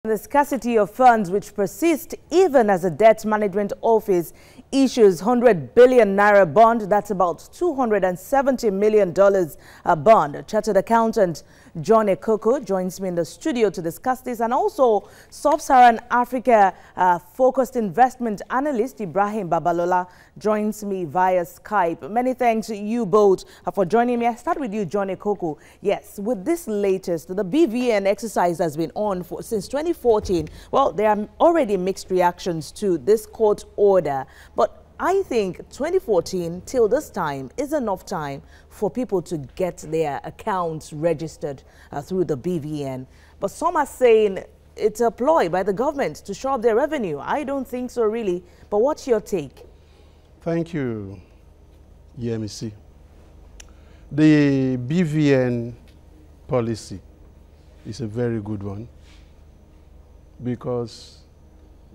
The scarcity of funds which persist even as the debt management office issues 100 billion naira bond, that's about $270 million bond. Chartered accountant John Ekoko joins me in the studio to discuss this, and also Sub-Saharan Africa focused investment analyst Ibrahim Babalola joins me via Skype. Many thanks to you both for joining me. I start with you, John Ekoko. Yes, with this latest, the BVN exercise has been on since 2014. Well, there are already mixed reactions to this court order, but I think 2014 till this time is enough time for people to get their accounts registered through the BVN. But some are saying it's a ploy by the government to show up their revenue. I don't think so, really. But what's your take? Thank you, EMC. The BVN policy is a very good one because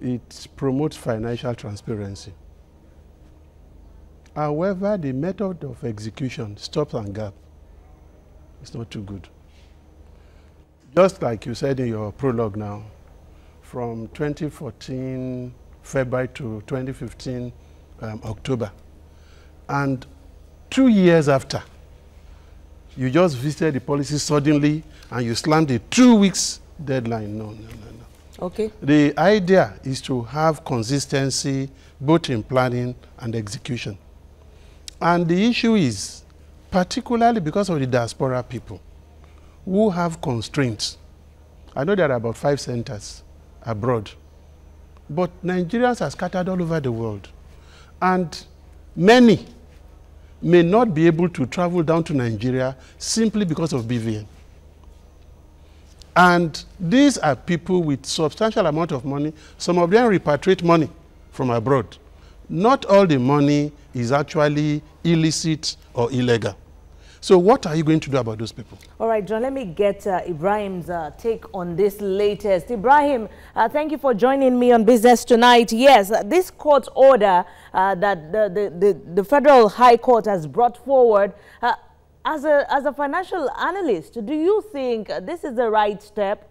it promotes financial transparency. However, the method of execution, stop and gap, is not too good. Just like you said in your prologue now, from 2014 February to 2015 October, and 2 years after, you just visited the policy suddenly and you slammed the 2 weeks deadline. No. Okay. The idea is to have consistency both in planning and execution. And the issue is, particularly because of the diaspora people who have constraints. I know there are about 5 centers abroad, but Nigerians are scattered all over the world. And many may not be able to travel down to Nigeria simply because of BVN. And these are people with substantial amount of money. Some of them repatriate money from abroad. Not all the money is actually illicit or illegal. So what are you going to do about those people? All right, John, let me get Ibrahim's take on this latest. Ibrahim, thank you for joining me on Business Tonight. Yes, this court order that the Federal High Court has brought forward, as a financial analyst, do you think this is the right step?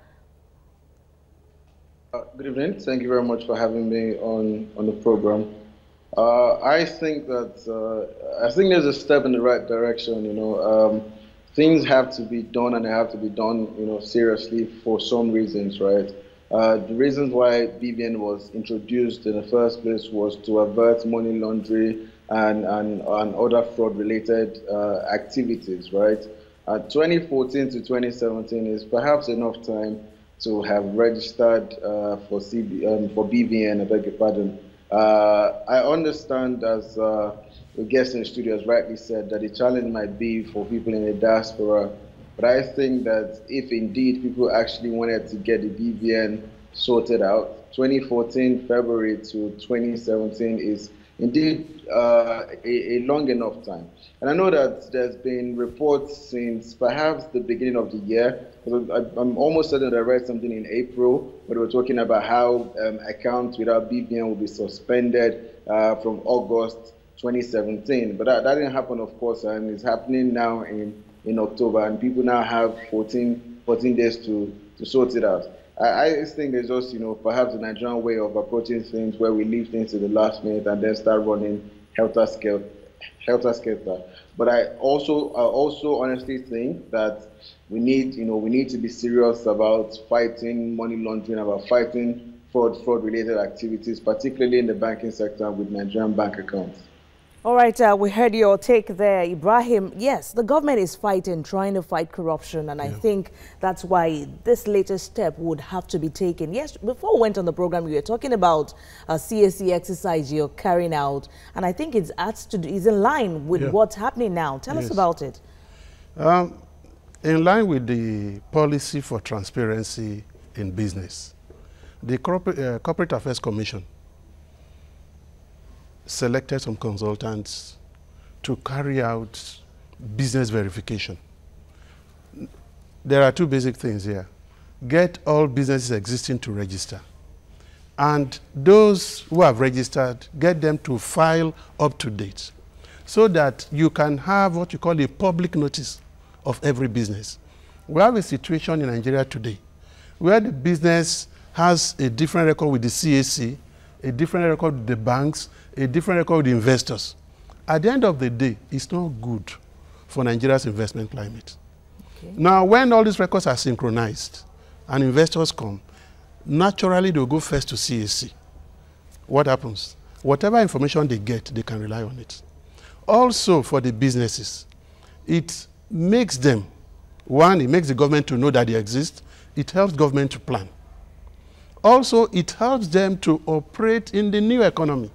Good evening. Thank you very much for having me on the program. I think there's a step in the right direction. Things have to be done, and they have to be done, seriously for some reasons, right? The reasons why BVN was introduced in the first place was to avert money laundering and other fraud-related activities, right? 2014 to 2017 is perhaps enough time to have registered for BVN. I beg your pardon. I understand, as the guest in the studio has rightly said, that the challenge might be for people in the diaspora. But I think that if indeed people actually wanted to get the BVN sorted out, 2014 February to 2017 is indeed a long enough time. And I know that there's been reports since perhaps the beginning of the year. I'm almost certain that I read something in April where they were talking about how accounts without BVN will be suspended from August 2017. But that didn't happen, of course, and it's happening now in October, and people now have 14 days to sort it out. I just think there's just, perhaps a Nigerian way of approaching things where we leave things to the last minute and then start running helter-skelter. But I also honestly think that we need to be serious about fighting money laundering, about fighting fraud-related activities, particularly in the banking sector with Nigerian bank accounts. All right, we heard your take there, Ibrahim. Yes, the government is trying to fight corruption, and I think that's why this latest step would have to be taken. Yes, before we went on the program, we were talking about a CAC exercise you're carrying out, and I think is in line with what's happening now. Tell us about it. In line with the policy for transparency in business, the Corporate Affairs Commission selected some consultants to carry out business verification. There are 2 basic things here. Get all businesses existing to register. And those who have registered, get them to file up to date so that you can have what you call a public notice of every business. We have a situation in Nigeria today where the business has a different record with the CAC, a different record with the banks, a different record with the investors. At the end of the day, it's not good for Nigeria's investment climate. Okay. Now, when all these records are synchronized and investors come, naturally they'll go first to CAC. What happens? Whatever information they get, they can rely on it. Also, for the businesses, it makes them, one, it makes the government to know that they exist. It helps government to plan. Also, it helps them to operate in the new economy.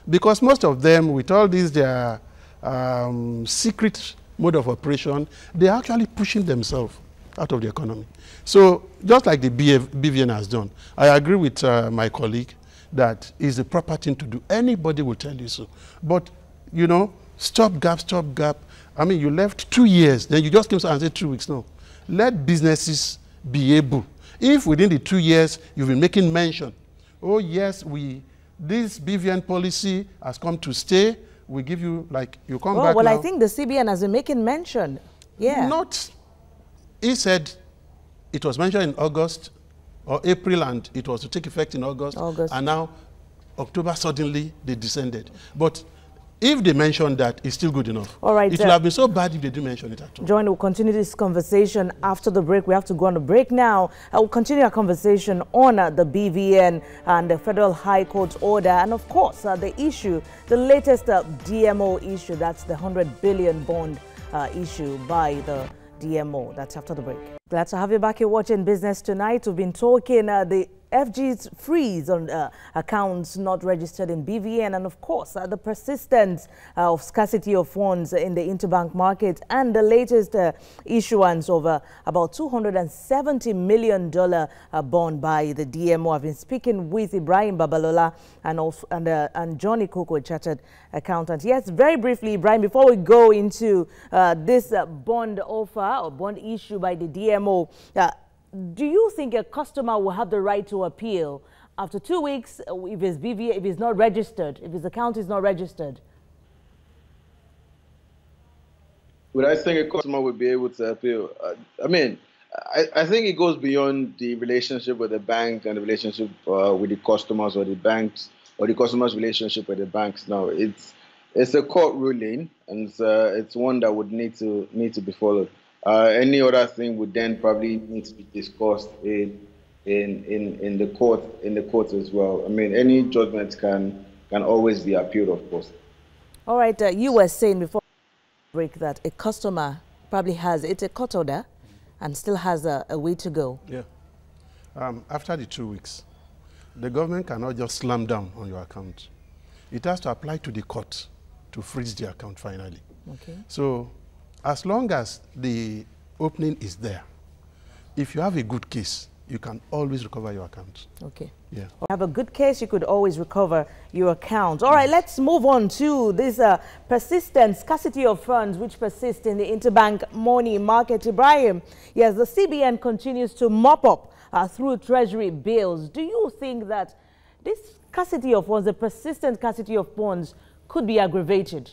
Because most of them, with all these, their secret mode of operation, they're actually pushing themselves out of the economy. So, just like the BVN has done, I agree with my colleague that it's the proper thing to do. Anybody will tell you so. But, you know, stop gap. I mean, you left 2 years, then you just came and said 2 weeks. No. Let businesses be able. If within the 2 years you've been making mention, oh yes, this BVN policy has come to stay, we give you, like, you come back well, now. I think the CBN has been making mention. Yeah. He said it was mentioned in August or April and it was to take effect in August. And now October suddenly they descended. But if they mention that, it's still good enough. All right. It would have been so bad if they didn't mention it at all. John, we'll continue this conversation after the break. We have to go on a break now. I will continue our conversation on the BVN and the Federal High Court order. And of course, the issue, the latest DMO issue, that's the 100 billion bond issue by the DMO. That's after the break. Glad to have you back here watching Business Tonight. We've been talking the FG's freeze on accounts not registered in BVN, and of course the persistence of scarcity of funds in the interbank market, and the latest issuance of about $270 million bond by the DMO. I've been speaking with Ibrahim Babalola and Johnny Coco, a chartered accountant. Yes, very briefly, Ibrahim, before we go into this bond offer or bond issue by the DMO, do you think a customer will have the right to appeal after 2 weeks if his BVA, if it's not registered, if his account is not registered? Would I think a customer would be able to appeal? I mean, I think it goes beyond the relationship with the bank and the relationship with the customers or the banks or the customer's relationship with the banks. Now, it's a court ruling, and it's one that would need to be followed. Any other thing would then probably need to be discussed in the court as well. I mean, any judgment can always be appealed, of course. All right, you were saying before break that a customer probably has a court order and still has a way to go. Yeah. After the 2 weeks, the government cannot just slam down on your account. It has to apply to the court to freeze the account finally. Okay. So, as long as the opening is there, if you have a good case, you can always recover your account. Okay. Yeah. If you have a good case, you could always recover your account. All right, let's move on to this persistent scarcity of funds which persist in the interbank money market. Ibrahim, yes, the CBN continues to mop up through treasury bills. Do you think that this scarcity of funds, the persistent scarcity of funds, could be aggravated?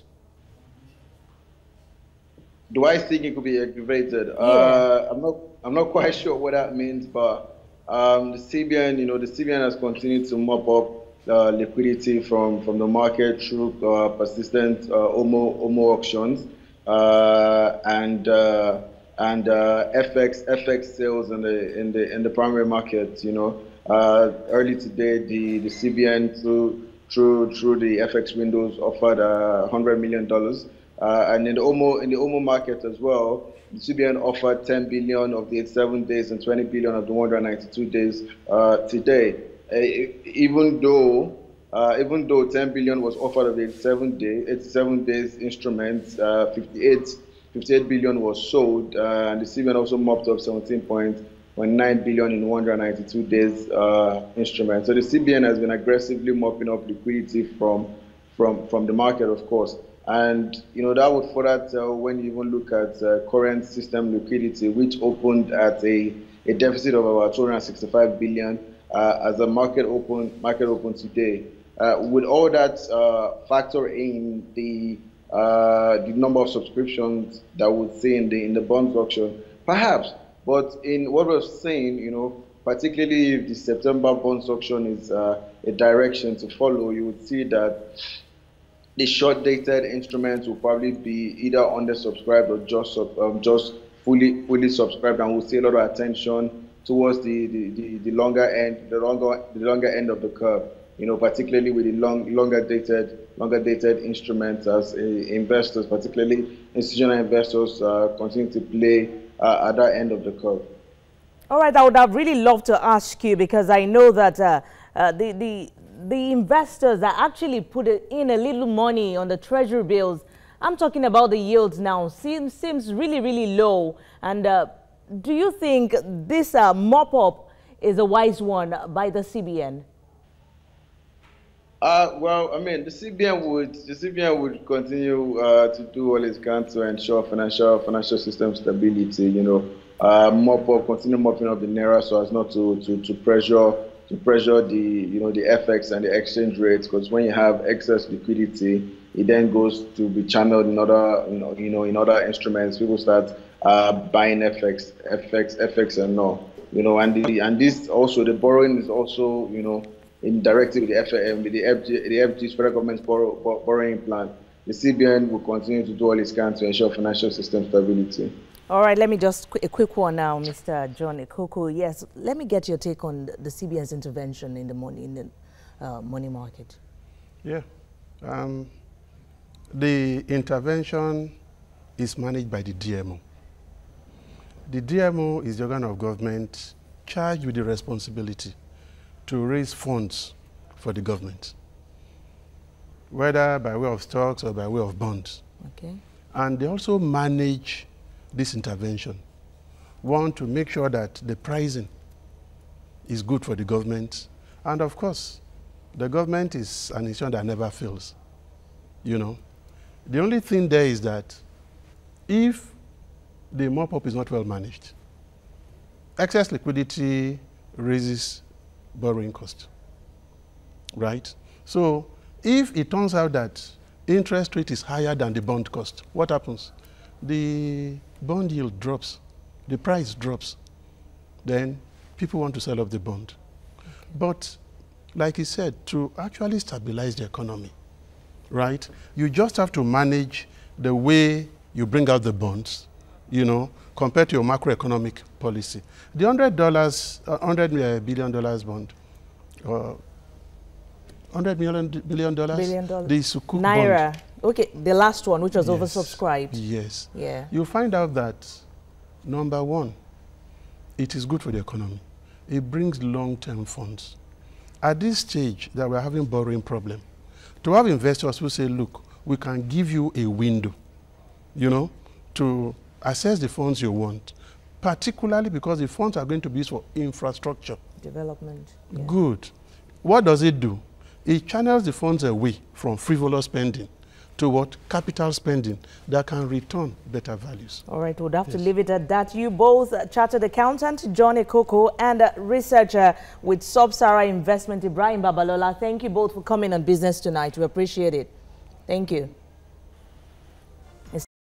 Do I think it could be aggravated? Yeah. I'm not quite sure what that means, but the CBN, the CBN has continued to mop up liquidity from the market through persistent OMO auctions and FX sales in the primary market. Early today, the CBN through the FX windows offered $100 million. And in the OMO market as well, the CBN offered 10 billion of the 87 days and 20 billion of the 192 days today. Even though 10 billion was offered of the 87 days instruments, 58 billion was sold, and the CBN also mopped up 17.9 billion in 192 days instruments. So the CBN has been aggressively mopping up liquidity from the market, of course. And that would further tell when you even look at current system liquidity, which opened at a deficit of about 265 billion as the market open today. With all that factor in the number of subscriptions that we'll see in the bonds auction, perhaps. But in what we're saying, particularly if the September bonds auction is a direction to follow, you would see that the short-dated instruments will probably be either undersubscribed or just fully subscribed, and we'll see a lot of attention towards the longer end of the curve. You know, particularly with the longer dated instruments, as investors, particularly institutional investors, continue to play at that end of the curve. All right, I would have really loved to ask you, because I know that the investors that actually put in a little money on the treasury bills, I'm talking about the yields now, seems really, really low. And do you think this mop-up is a wise one by the CBN? Well, I mean, the CBN would continue to do all it can to ensure financial system stability. You know, continue mopping up the naira so as not to pressure the FX and the exchange rates, because when you have excess liquidity, it then goes to be channeled in other instruments. People start buying FX and all. You know, and this also, the borrowing is also, you know, indirectly with the FG's federal government's borrowing plan. The CBN will continue to do all it can to ensure financial system stability. All right, let me just a quick one now, Mr. John Ekoko. Yes, let me get your take on the CBN's intervention in the money market. Yeah, the intervention is managed by the DMO. The DMO is the organ of government charged with the responsibility to raise funds for the government, whether by way of stocks or by way of bonds. Okay. And they also manage this intervention. One, to make sure that the pricing is good for the government. And of course, the government is an institution that never fails. You know, the only thing there is that if the mop-up is not well managed, excess liquidity raises borrowing cost, right? So if it turns out that interest rate is higher than the bond cost, what happens? The bond yield drops, the price drops. Then people want to sell off the bond. Okay. But like he said, to actually stabilize the economy, right? You just have to manage the way you bring out the bonds, you know, compared to your macroeconomic policy. The $100 billion bond, $100 billion, the Sukuk Naira. bond. Okay, the last one, which was Yes. oversubscribed. Yes. Yeah. You find out that, number one, it is good for the economy. It brings long-term funds. At this stage that we're having borrowing problem, to have investors who say, look, we can give you a window, you know, to access the funds you want, particularly because the funds are going to be used for infrastructure. Development. Yeah. Good. What does it do? It channels the funds away from frivolous spending to what? Capital spending that can return better values. All right, we'll have to leave it at that. You both, chartered accountant John Ekoko and researcher with Sub-Sahara Investment Ibrahim Babalola, thank you both for coming on Business Tonight. We appreciate it. Thank you.